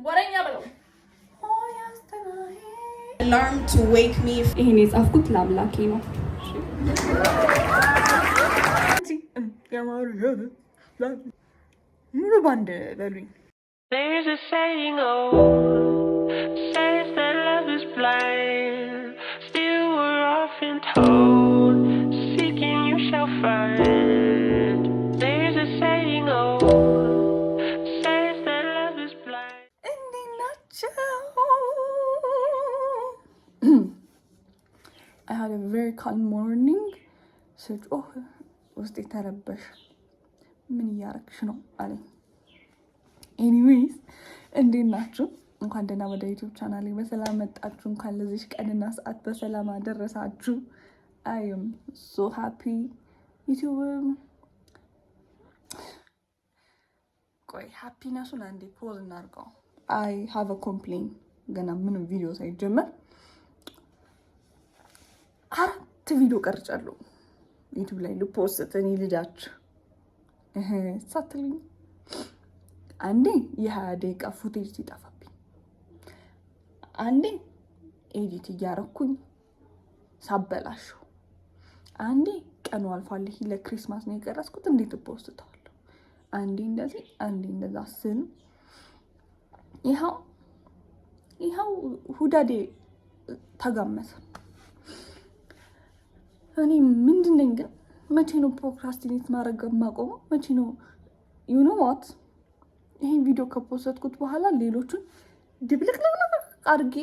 ወረኛ ብለው alarm to wake me. ይሄን የጻፍኩት ለአምላኬ ነው። ሙሉ ባንድ በሉኝ። There's a saying, oh, says that love is blind. Still we're often told, seeking you shall find. There's a saying, oh, says that love is blind. I had a very calm morning. ስጮህ ውስጥ የተረበሽ ምን እያረግሽ ነው አለኝ። ኤኒዌይስ እንዴት ናችሁ? እንኳን ደህና ወደ ዩቲዩብ ቻናሌ በሰላም መጣችሁ። እንኳን ለዚህ ቀንና ሰዓት በሰላም አደረሳችሁ። አይ አም ሶ ሃፒ። ዩቲዩብ ቆይ ሃፒነሱን አንዴ ፖዝ እናድርገው። አይ ሃቭ አ ኮምፕሌን። ገና ምንም ቪዲዮ ሳይጀመር 4 ቪዲዮ ቀርጫለሁ ዩቲዩብ ላይ ልፖስት። እኔ ልጃችሁ ሳትልኝ አንዴ የ20 ደቂቃ ፉቴጅ ሲጠፋብኝ፣ አንዴ ኤዲት እያረኩኝ ሳበላሸው፣ አንዴ ቀኑ አልፏል ለክሪስማስ ነው የቀረስኩት እንዴት ፖስትታለሁ፣ አንዴ እንደዚህ አንዴ እንደዛ ስል ይኸው ሁዳዴ ተጋመሰ። እኔ ምንድነኝ ግን መቼ ነው ፕሮክራስቲኔት ማድረግ ማቆመው? መቼ ነው ዩ ኖ ዋት ይሄን ቪዲዮ ከፖስትኩት በኋላ ሌሎቹን ድብልቅልቅልቅ አድርጌ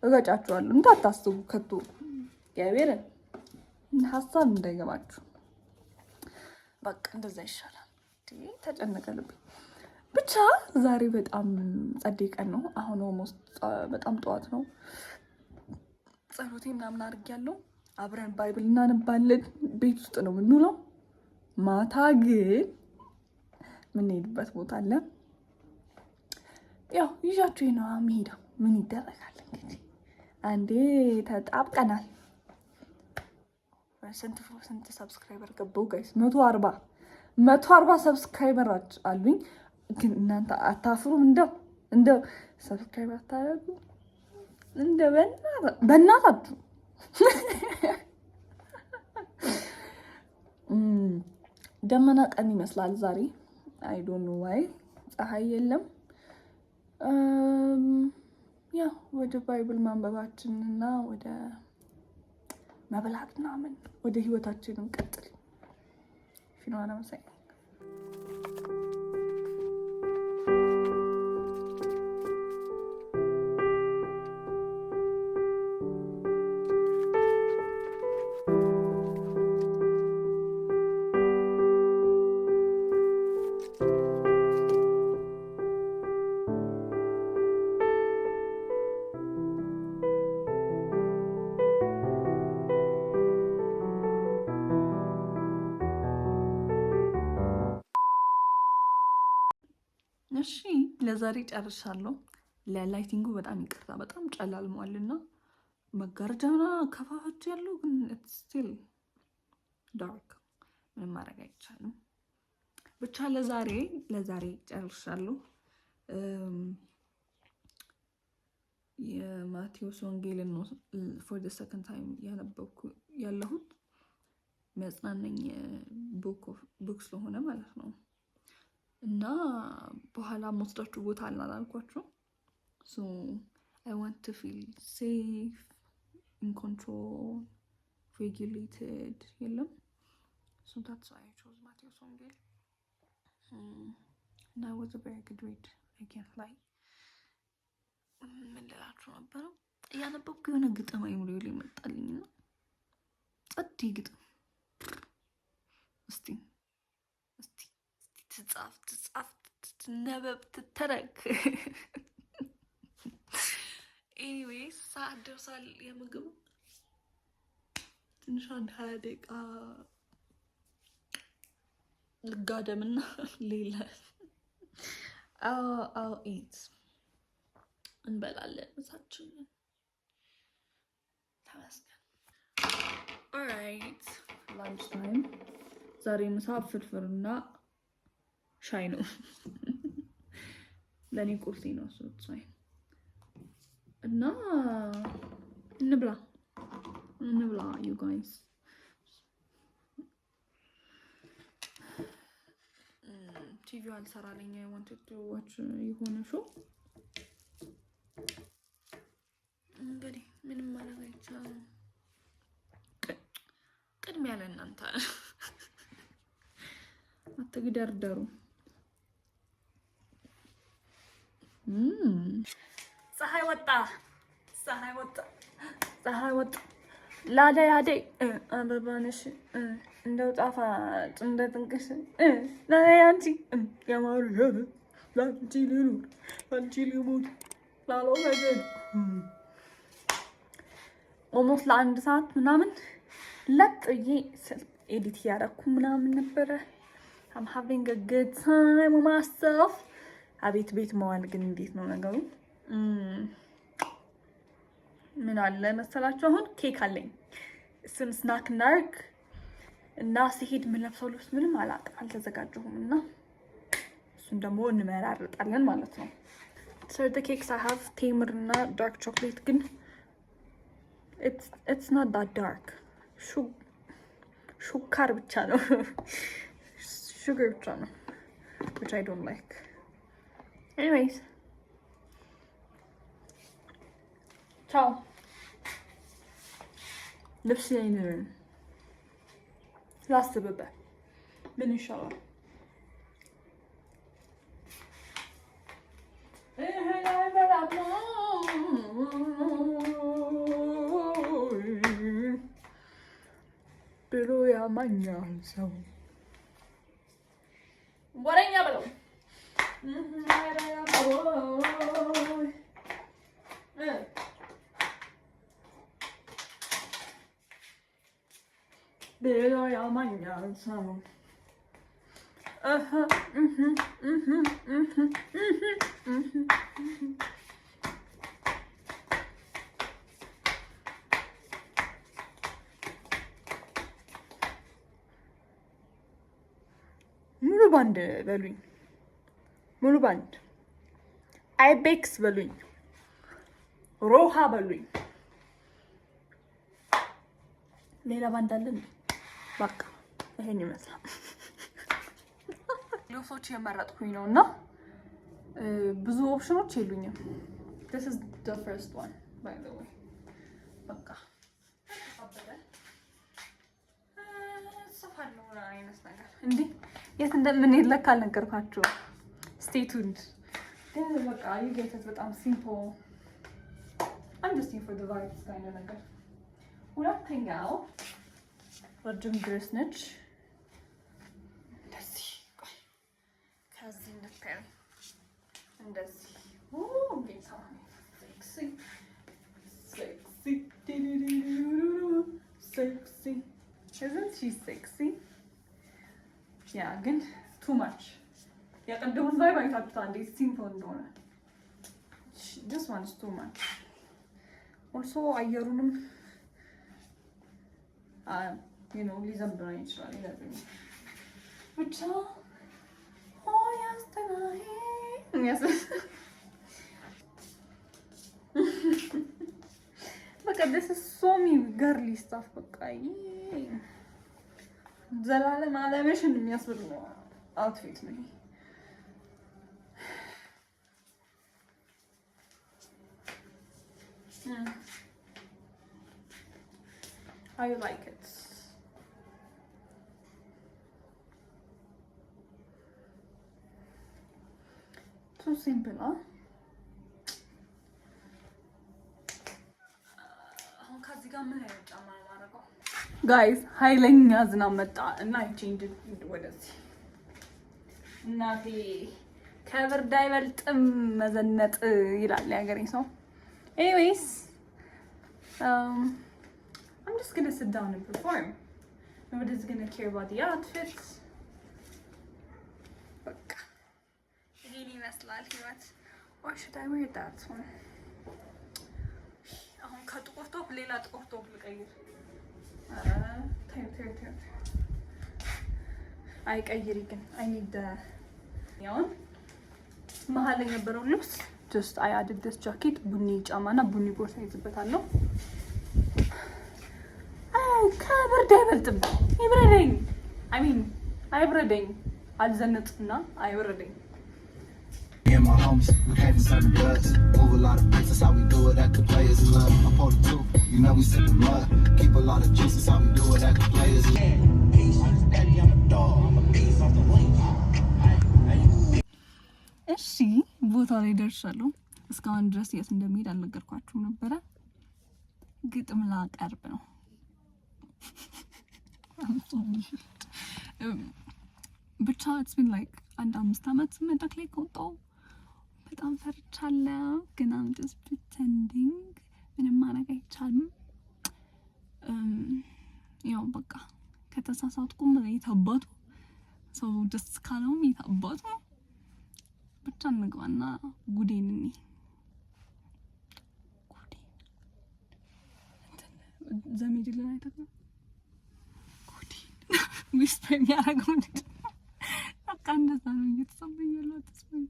እገጫቸዋለሁ። እንዳታስቡ ከቶ እግዚአብሔርን ሀሳብ እንዳይገባችሁ። በቃ እንደዛ ይሻላል። ተጨነቀልብኝ። ብቻ ዛሬ በጣም ጸዴ ቀን ነው። አሁን ኦልሞስት በጣም ጠዋት ነው። ጸሎቴ ምናምን አድርጌያለሁ። አብረን ባይብል እናነባለን። ቤት ውስጥ ነው የምንውለው። ማታ ግን የምንሄድበት ቦታ አለ። ያው ይዣችሁ ነው የምሄደው። ምን ይደረጋል እንግዲህ አንዴ ተጣብቀናል። ስንት ሰብስክራይበር ገባው ጋይስ? 140 ሰብስክራይበሮች አሉኝ። ግን እናንተ አታፍሩም? እንደው ሰብስክራይበር አታደርጉ? እንደው በእናታችሁ ደመና ቀን ይመስላል ዛሬ። አይ ዶንት ኖ ዋይ ፀሐይ የለም። ያ ወደ ባይብል ማንበባችንና ወደ መብላት ምናምን ወደ ህይወታችን እንቀጥል። ፊኖና መሳይ እሺ ለዛሬ ጨርሻለሁ። ለላይቲንጉ በጣም ይቅርታ፣ በጣም ጨላልሟልና መጋረጃና ከፋፋች ያለው ግን ስቲል ዳርክ፣ ምንም ማድረግ አይቻልም። ብቻ ለዛሬ ጨርሻለሁ። የማቴዎስ ወንጌልን ነው ፎር ዘ ሰከንድ ታይም ያነበብኩ ያለሁት። መጽናነኝ ቡክ ስለሆነ ማለት ነው። እና በኋላ መወስዳችሁ ቦታ አላልኳችሁ። ሶ አይ ዋንት ቱ ፊል ሴፍ ኢን ኮንትሮል ሬጉሌትድ የለም። ሶ ታትስ ዋይ አይ ቾዝ ማቴዎስ ወንጌል እና it was a very good read. I can't lie. ምን ልላችሁ ነበረ? እያነበብኩ የሆነ ግጥም አይሙሉ ይመጣልኝ ነው። ጸዴ ግጥም እስቲ ትጻፍ ትነበብ ትተረክ። ኤኒዌይስ ሰዓት ደርሷል። የምግቡ ትንሽ 20 ደቂቃ ልጋደምና ሌላ አው ኢት እንበላለን ምሳችንን። ተመስገን። ኦልራይት ላንች ታይም። ዛሬ ምሳ ፍርፍርና ሻይ ነው። ለእኔ ቁርሴ ነው እሱ እና እንብላ ዩ ጋይስ። ቲቪው አልሰራልኝ። አይ ዋንትድ ቱ ዋች የሆነ ሾው እንግዲህ ምንም ማለት አይቻልም። ቅድሚያ ለእናንተ አትግደርደሩ። ፀሐይ ወጣ ላደይ አበባነሽ እንደው ጣፋጭ እንደ ጥንቅሽ አንቺ ያማሩ ላንቺ ልኑር ላንቺ ልሙት ላለው ነገር ኦልሞስት ለ1 ሰዓት ምናምን ለጥዬ ኤዲት እያደረኩ ምናምን ነበረ። I'm having a good time with myself። አቤት ቤት መዋል ግን እንዴት ነው ነገሩ? ምን አለ መሰላችሁ? አሁን ኬክ አለኝ። እሱን ስናክ እናርግ እና ሲሄድ የምለብሰው ልብስ ምንም አልተዘጋጀሁም እና እሱን ደግሞ እንመራርጣለን ማለት ነው። So the cakes I have ቴምር እና ዳርክ ቾክሌት ግን it's not that dark. ሹጋር ብቻ ነው sugar ብቻ ነው which I don't like. Anyways, ciao. ልብስ ላይ ነው ላስብበት ምን ይሻላል? ብሎ ያማኛል ሰው ወረኛ ብለው ብሎ ያማኛል ሰው ሙሉ ባንድ በሉኝ፣ ሙሉ ባንድ አይቤክስ በሉኝ፣ ሮሃ በሉኝ። ሌላ ባንድ አለን። በቃ ይሄን ይመስላል። ልብሶች የመረጥኩኝ ነው እና ብዙ ኦፕሽኖች የሉኝም። this is the first one by the way። በቃ ሰፋለው አይነት ነገር እንዴ የት እንደምንሄድ ለካ አልነገርኳችሁም። stay tuned። ግን በቃ ይገይተት በጣም ሲምፕል I'm just here for the vibes kind of ነገር። ሁለተኛው ረጅም ድረስ ነች። እንደዚህ ከዚህ እንድታዩ እንደዚህ ጌታ ሴክሲ ሴክሲ ሴክሲ isn't she sexy? Yeah, ግን too much። የቀደሙን ቫይብ አይታችሁታል እንዴት ሲምፕል እንደሆነ። this one is too much። also አየሩንም ሊዘንብ ነው ይችላል ይለብኝ ብቻ ያስተናሄ በቃ this is so me girly stuff። በቃ ዘላለም አለመሽን የሚያስብል ነው አውትፊት ነው። How you like it? Too simple, huh? ጋይስ ኃይለኛ ዝናብ መጣ እና አይቼንድ ወደዚህ እናቴ ከብርድ አይበልጥም መዘነጥ ይላል የሀገሬ ሰው። ኤኒዌይስ I'm just gonna sit down and perform. Nobody's gonna care about the outfit. በቃ ይሄን ይመስላል ህይወት። Why should I wear that one? አሁን ከጥቁር ቶፕ ሌላ ጥቁር ቶፕ ልቀይር። ታዩ አይቀይሪ ግን I need the ያውን መሀል ላይ የነበረውን ልብስ ጀስት አይ አድድ ዲስ ጃኬት ቡኒ ጫማና ቡኒ ቦርሳ ይዝበታለሁ። ከብርድ አይበልጥም። ይብረደኝ አይብረደኝ አልዘነጥና አይብረደኝ። And my homies, we came from serving drugs. Move a lot of bricks, that's how we do it. That could play as love. I'm 42, you know we sippin' mud. Keep a lot of juice, that's how we do it. That could play as love. Daddy, I'm a dog. I'm a beast off the wing. እሺ ቦታ ላይ ደርሻለሁ። እስካሁን ድረስ የት እንደሚሄድ አልነገርኳችሁም ነበረ። ግጥም ላቀርብ ነው። ብቻ it's been like አንድ 5 ዓመት መድረክ ላይ ከወጣሁ በጣም ፈርቻለሁ። ግን I'm just pretending ምንም ማድረግ አይቻልም። ያው በቃ ከተሳሳትኩም የታባቱ ሰው ደስ ካለውም የታባቱ ብቻ እንግባና ጉዴን ዘሚድልን አይተኸው ጉዴን ዊስፐር የሚያደርገው በቃ እንደዛ ነው እየተሰማኝ ያለው ተስፋዬ።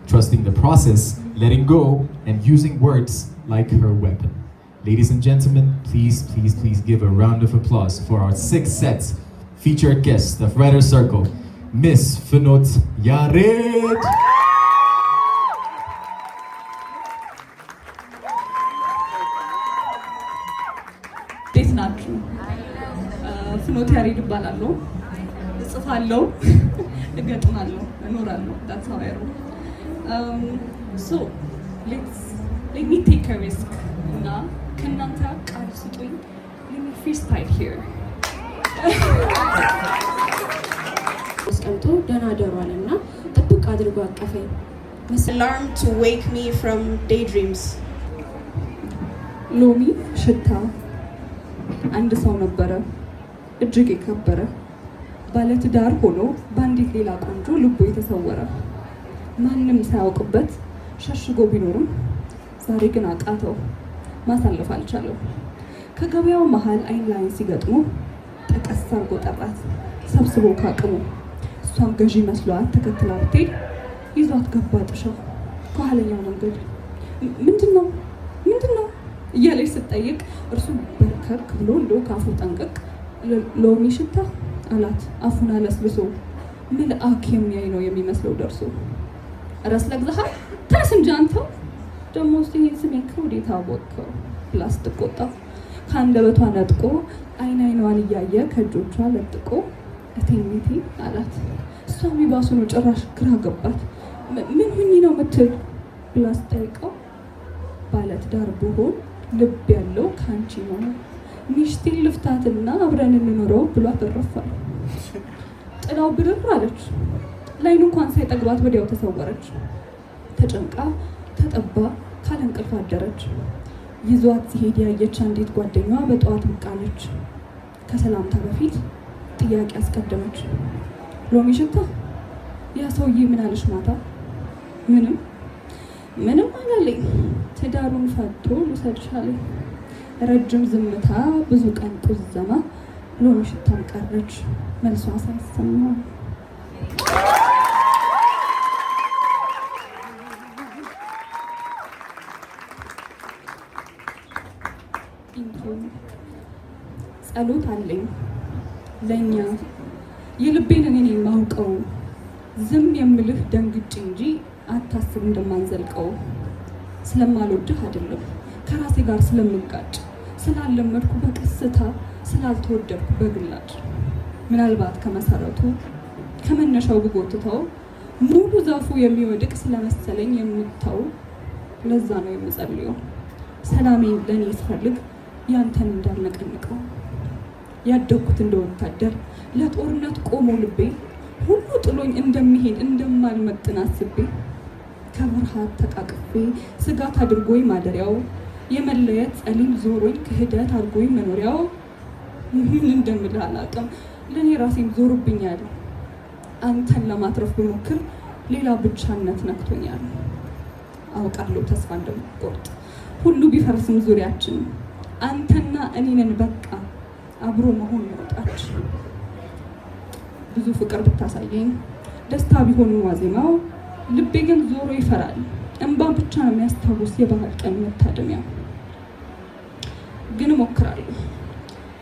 Trusting the process, letting go, and using words like her weapon. Ladies and gentlemen, please give a round of applause for our 6th set featured guest of Writer Circle, Miss Fenut Yared. እንዴት ናችሁ? ፍኖት ያሬድ እባላለሁ። እጽፋለሁ፣ እገጥማለሁ፣ እኖራለሁ። that's how I roll. So let me take a risk እና ከእናንተ ቃል ስጡኝ። let me freestyle here. አስቀምጦ ደህና ደሯልና ጥብቅ አድርጎ አቀፈኝ። Alarm to wake me from daydreams. ሎሚ ሽታ አንድ ሰው ነበረ እጅግ የከበረ ባለትዳር ሆኖ በአንዲት ሌላ ቆንጆ ልቡ የተሰወረ ማንም ሳያውቅበት ሸሽጎ ቢኖርም ዛሬ ግን አቃተው ማሳለፍ አልቻለው። ከገበያው መሃል አይን ላይን ሲገጥሙ ጠቀስ አርጎ ጠራት ሰብስቦ ካቅሙ። እሷም ገዢ መስሏት ተከትላ ብትሄድ ይዟት ገባ ጥሻው ከኋለኛው መንገድ። ምንድነው እያለች ስትጠይቅ እርሱ በርከክ ብሎ እንደው ካፉ ጠንቅቅ ሎሚ ሽታ አላት አፉን አለስልሶ። መልአክ የሚያይ ነው የሚመስለው ደርሶ። ረስ ለግዛሃል ተነስ እንጂ አንተው ደግሞ ይሄን ስሜን ከወዴት አወቅከው ብላ ስትቆጣ ከአንደበቷ ነጥቆ አይኗን እያየ ከእጆቿ ለጥቆ እቴሜቴ አላት። እሷ የሚባሱ ነው ጭራሽ ግራ ገባት። ምን ሁኚ ነው ምትል ብላ ስጠይቀው ባለትዳር ብሆን ልብ ያለው ካንቺ ነው ሚስቴን ልፍታትና አብረን እንኖረው ብሎ አተረፋል። ጥላው ብርር አለች። ላይኑ እንኳን ሳይጠግባት ወዲያው ተሰወረች። ተጨንቃ ተጠባ ካለ እንቅልፍ አደረች። ይዟት ሲሄድ ያየች አንዲት ጓደኛዋ በጠዋት ብቃለች። ከሰላምታ በፊት ጥያቄ አስቀደመች። ሎሚ ሽታ ያ ሰውዬ ምን አለሽ ማታ? ምንም አላለኝ። ትዳሩን ፈቶ ልውሰድሽ አለኝ። ረጅም ዝምታ ብዙ ቀን ቁዘማ ሎሚ ሽታም ቀረች መልሷ ሳይሰማ። ጸሎት አለኝ ለኛ የልቤን እኔ የማውቀው ዝም የምልህ ደንግጬ እንጂ አታስብ እንደማንዘልቀው። ስለማልወድህ አይደለም ከራሴ ጋር ስለምጋጭ ስላለመድኩ በቀስታ ስላልተወደድኩ በግላጭ ምናልባት ከመሰረቱ ከመነሻው ብጎትተው ሙሉ ዛፉ የሚወድቅ ስለመሰለኝ የምታው ለዛ ነው የምጸልየው። ሰላሜን ለኔ ስፈልግ ያንተን እንዳልነቀንቀው ያደግኩት እንደ ወታደር ለጦርነት ቆሞ ልቤ ሁሉ ጥሎኝ እንደሚሄድ እንደማልመጥን አስቤ ከብርሃት ተቃቅፌ ስጋት አድርጎኝ ማደሪያው የመለየት ጸሊም ዞሮኝ ክህደት አድርጎኝ መኖሪያው ምን እንደምልህ አላውቅም። ለእኔ ራሴም ዞርብኛል። አንተን ለማትረፍ ብሞክር ሌላ ብቻነት ነክቶኛል። አውቃለሁ ተስፋ እንደምትቆርጥ ሁሉ ቢፈርስም ዙሪያችን አንተና እኔንን በቃ አብሮ መሆን መውጣች። ብዙ ፍቅር ብታሳየኝ ደስታ ቢሆን ዋዜማው፣ ልቤ ግን ዞሮ ይፈራል። እንባ ብቻ ነው የሚያስታውስ የባህል ቀን መታደሚያ። ግን እሞክራለሁ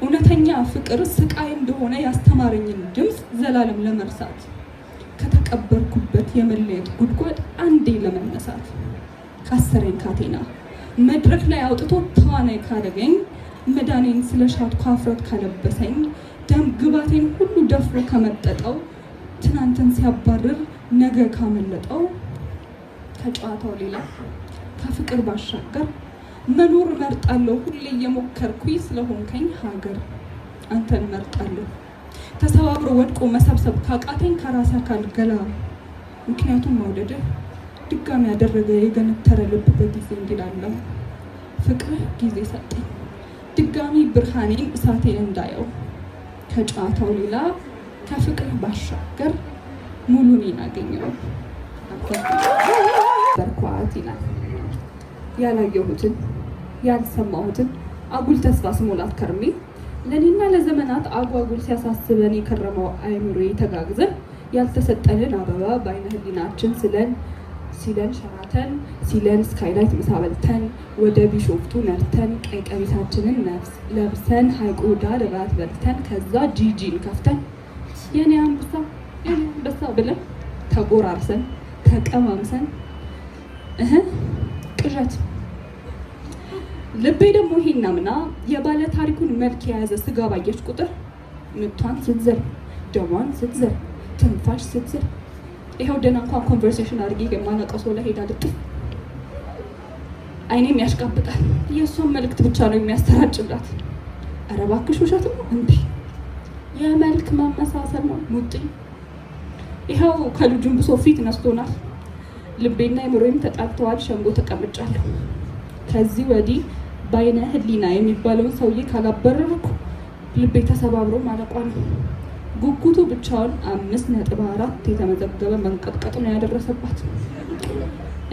እውነተኛ ፍቅር ስቃይ እንደሆነ ያስተማረኝን ድምፅ ዘላለም ለመርሳት፣ ከተቀበርኩበት የመለየት ጉድጓድ አንዴ ለመነሳት። ካሰረኝ ካቴና መድረክ ላይ አውጥቶ ተዋናይ ካደረገኝ፣ መዳኔን ስለሻትኩ አፍረት ካለበሰኝ፣ ደም ግባቴን ሁሉ ደፍሮ ከመጠጠው፣ ትናንትን ሲያባርር ነገ ካመለጠው፣ ከጨዋታው ሌላ ከፍቅር ባሻገር መኖር እመርጣለሁ ሁሌ እየሞከርኩኝ ስለሆንከኝ ሀገር። አንተን እመርጣለሁ ተሰባብሮ ወድቆ መሰብሰብ ካቃተኝ ከራሴ አካል ገላ። ምክንያቱም መውደድህ ድጋሚ ያደረገ የገነተረ ልብ በጊዜ እንዲላለው፣ ፍቅርህ ጊዜ ሰጠኝ ድጋሚ ብርሃኔን እሳቴን እንዳየው። ከጨዋታው ሌላ ከፍቅርህ ባሻገር ሙሉ እኔን አገኘው። በርኳት ይላል ያላየሁትን ያልሰማሁትን አጉል ተስፋ ስሞላት ከርሜ፣ ለእኔና ለዘመናት አጓጉል ሲያሳስበን የከረመው አይምሮዬ ተጋግዘን፣ ያልተሰጠንን አበባ በአይነ ህሊናችን ሲለን ሸራተን ሲለን ስካይላይት ምሳ በልተን ወደ ቢሾፍቱ ነርተን ቀይ ቀሚሳችንን ለብሰን ሀይቁ ዳር እራት በልተን ከዛ ጂጂን ከፍተን የኔ አንበሳ ብለን ተጎራርሰን ተቀማምሰን ቅዠት። ልቤ ደግሞ ይሄን አምና የባለ ታሪኩን መልክ የያዘ ስጋ ባየች ቁጥር ምቷን ስትዘር ደሟን ስትዘር ትንፋሽ ስትዘር፣ ይኸው ደህና እንኳን ኮንቨርሴሽን አድርጌ የማላውቀው ሰው ላይ ሄዳ ልጥፍ። አይኔም ያሽቃብጣል የእሷን መልእክት ብቻ ነው የሚያስተራጭላት። ኧረ እባክሽ ውሸት ነው እንዴ? የመልክ መመሳሰል ነው ሙጥኝ። ይኸው ከልጁም ብሶ ፊት ነስቶናል። ልቤና የምሮይም ተጣልተዋል። ሸንጎ ተቀምጫለሁ። ከዚህ ወዲህ በአይነ ህሊና የሚባለውን ሰውዬ ካላበረርኩ ልቤ ተሰባብሮ ማለቋ ነው። ጉጉቱ ብቻውን 5.4 የተመዘገበ መንቀጥቀጥ ነው ያደረሰባት።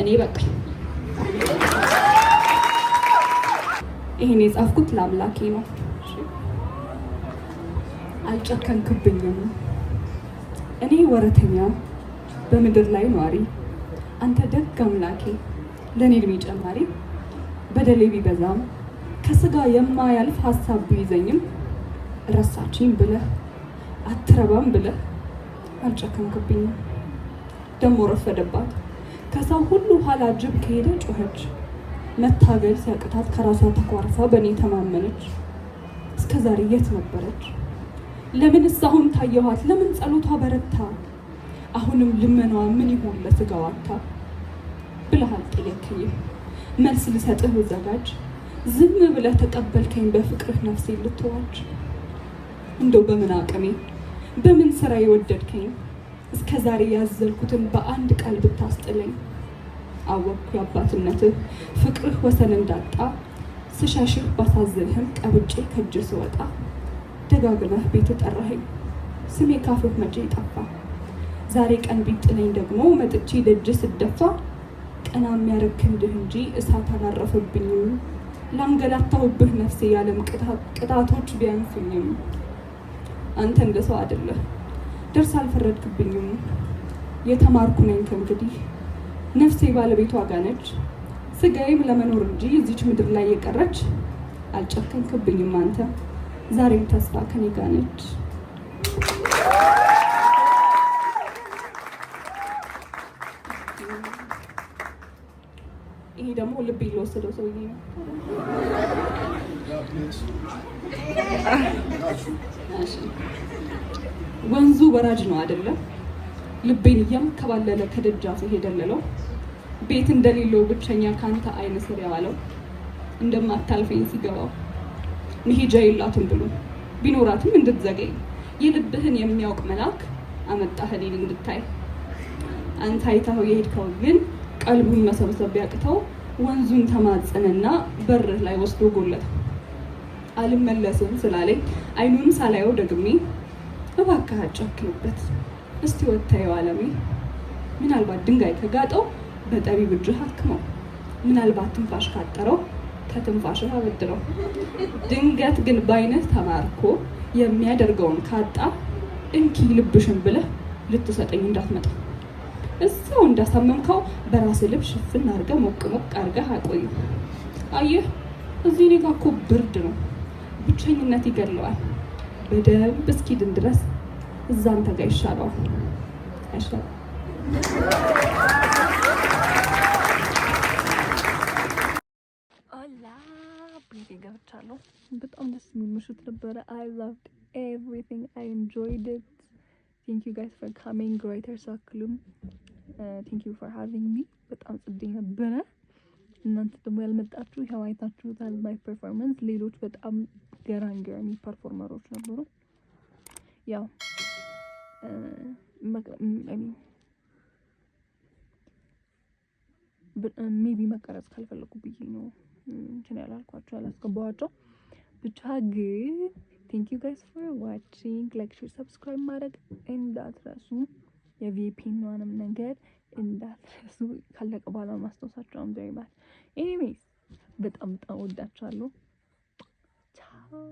እኔ በቃኝ። ይሄን የጻፍኩት ለአምላኬ ነው። አልጨከንክብኝም። እኔ ወረተኛ በምድር ላይ ኗሪ፣ አንተ ደግ አምላኬ ለእኔ እድሜ ጨማሪ። በደሌ ቢበዛም ከስጋ የማያልፍ ሀሳብ ቢይዘኝም፣ ረሳችኝ ብለህ አትረባም ብለህ አልጨከንክብኝም። ደሞ ረፈደባት ከሰው ሁሉ ኋላ ጅብ ከሄደ ጮኸች። መታገል ሲያቅታት ከራሷ ተኳርፋ በእኔ ተማመነች። እስከ ዛሬ የት ነበረች? ለምን እስካሁን ታየኋት? ለምን ጸሎቷ በረታ? አሁንም ልመናዋ ምን ይሆን ለስጋዋታ? ብለህ አልጠየከኝም። መልስ ልሰጥህ ብዘጋጅ ዝም ብለህ ተቀበልከኝ በፍቅርህ ነፍሴ ልትዋጅ። እንደው በምን አቅሜ በምን ስራ የወደድከኝ? እስከ ዛሬ ያዘልኩትን በአንድ ቃል ብታስጥለኝ። አወቅኩ የአባትነትህ ፍቅርህ ወሰን እንዳጣ። ስሸሽህ ባሳዝንህም ቀብጬ ከእጅ ስወጣ። ደጋግመህ ቤት ጠራኸኝ ስሜ ካፍህ መቼ ጠፋ? ዛሬ ቀን ቢጥለኝ ደግሞ መጥቼ ደጅ ስደፋ። ቀና የሚያረግ ክንድህ እንጂ እሳት አላረፈብኝም። ላንገላታሁብህ ነፍሴ ያለም ቅጣቶች ቢያንሱኝም። አንተ እንደ ሰው አይደለህ ደርስ አልፈረድክብኝም። የተማርኩ ነኝ ከእንግዲህ ነፍሴ ባለቤቷ ጋር ነች። ስጋዬም ለመኖር እንጂ እዚች ምድር ላይ የቀረች። አልጨከንክብኝም አንተ ዛሬም ተስፋ ከኔ ጋር ነች። ይሄ ደግሞ ልብ የወሰደው ሰውዬ ነው። ወንዙ ወራጅ ነው አይደለም? ልቤን እያንከባለለ ከደጃፍ የደለለው። ቤት እንደሌለው ብቸኛ ካንተ አይነ ስር ያዋለው። እንደማታልፈኝ ሲገባው መሄጃ የላትም ብሎ ቢኖራትም እንድትዘገይ የልብህን የሚያውቅ መልአክ አመጣህ እኔን እንድታይ። አንተ አይተኸው የሄድከው ግን ቀልቡን መሰብሰብ ቢያቅተው ወንዙን ተማጸነና በርህ ላይ ወስዶ ጎለተ። አልመለስም ስላለኝ አይኑን ሳላየው ደግሜ እባክህ አጨክንበት እስቲ ወታየው ዓለሜ ምናልባት ድንጋይ ከጋጠው በጠቢብ እጅህ አክመው ምናልባት ትንፋሽ ካጠረው ከትንፋሽህ አበድረው ድንገት ግን ባይነት ተማርኮ የሚያደርገውን ካጣ እንኪ ልብሽን ብለህ ልትሰጠኝ እንዳትመጣ እዛው እንዳሳመምከው በራስህ ልብ ሽፍን አድርገህ ሞቅ ሞቅ አድርገህ አቆይ አየህ እዚህ እኔ ጋር እኮ ብርድ ነው ብቸኝነት ይገለዋል በደንብ እስኪድን ድረስ እዛ አንተ ጋር ይሻለዋል አይሻልም ቤቴ ገብቻለሁ። በጣም ደስ የሚል ምሽት ነበረ። I loved everything. I enjoyed it. Thank you guys for coming. Greater Saklum. Thank you for having me. በጣም ጽዴ ነበረ። እናንተ ደግሞ ያልመጣችሁ ይኸው አይታችሁታል my performance። ሌሎች በጣም ገራሚ ፐርፎርመሮች ነበሩ። ያው ሜቢ መቀረጽ ካልፈለጉ ብዬ ነው እንትን ያላልኳቸው ያላስገባኋቸው ብቻ ግን thank you guys for watching like share subscribe ማድረግ እንዳትረሱ የቪፒንም ነገር እንዳትረሱ ካለቀ በኋላ ማስታወሳቸው I'm very bad anyways በጣም ወዳችኋለሁ ቻው